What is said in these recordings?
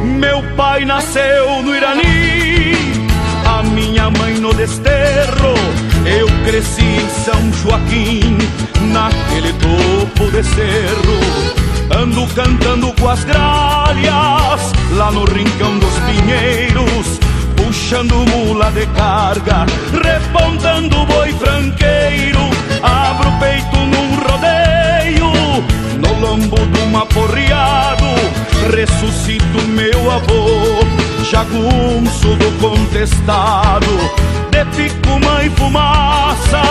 Meu pai nasceu no Irani, a minha mãe no Desterro. Eu cresci em São Joaquim, naquele topo de cerro. Ando cantando com as gralhas, lá no rincão dos pinheiros, puxando mula de carga, repontando boi franqueiro. Abro o peito num rodeio, no lombo de um aporreado, ressuscito meu avô, jagunço do contestado. De picuma e fumaça,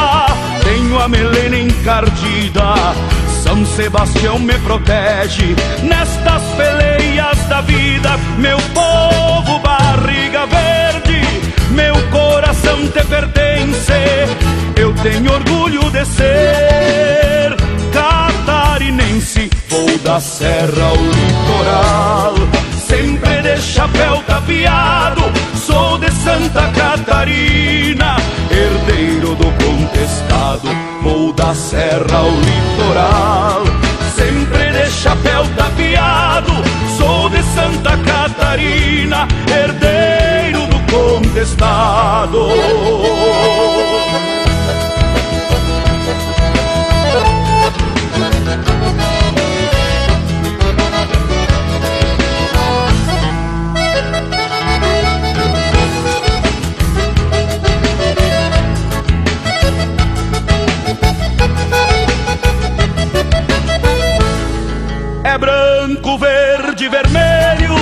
tenho a melena encardida, São Sebastião me protege nestas peleias da vida. Meu povo barriga verde, meu coração te pertence. Eu tenho orgulho de ser catarinense. Vou da serra ao litoral, sempre de chapéu tapeado. Sou de Santa Catarina, herdeiro do contestado. Vou da serra ao litoral, sempre de chapéu tapeado. Sou de Santa Catarina, herdeiro do contestado. É branco, verde e vermelho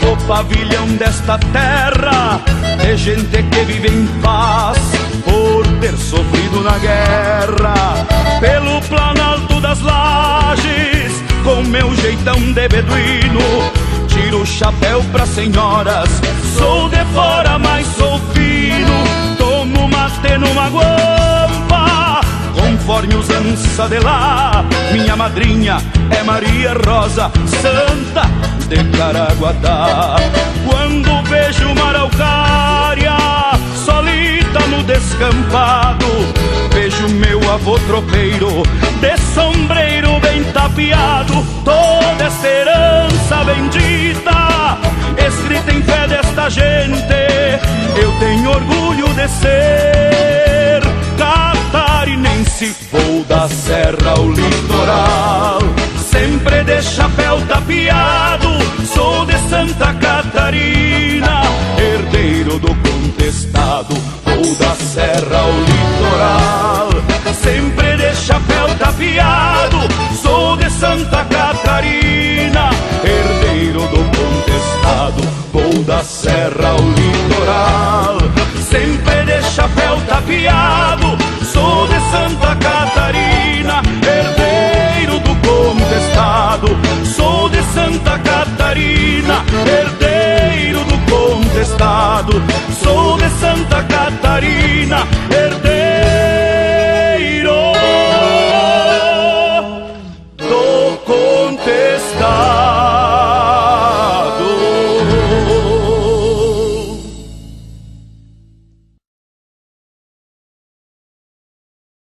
o pavilhão desta terra, de gente que vive em paz por ter sofrido na guerra. Pelo planalto das lajes, com meu jeitão de beduíno, tiro o chapéu pras senhoras. Sou de fora, mas sou fino. Tomo mate numa guampa, conforme usança de lá. Minha madrinha é Maria Rosa, santa de Caraguatá. Quando vejo uma araucária solita no descampado, vejo meu avô tropeiro de sombreiro bem tapeado. Toda essa herança bendita, escrita em fé desta gente, eu tenho orgulho de ser catarinense. Vou da serra ao litoral, sempre de chapéu tapeado. Sou de Santa Catarina, herdeiro do contestado. Vou da serra ao litoral, sempre de chapéu tapeado. Sou de Santa Catarina, herdeiro do contestado. Vou da serra ao litoral, sempre de chapéu tapeado. Sou de Santa Catarina, herdeiro do contestado. Sou de Santa Catarina, herdeiro do contestado. Sou de Santa Catarina,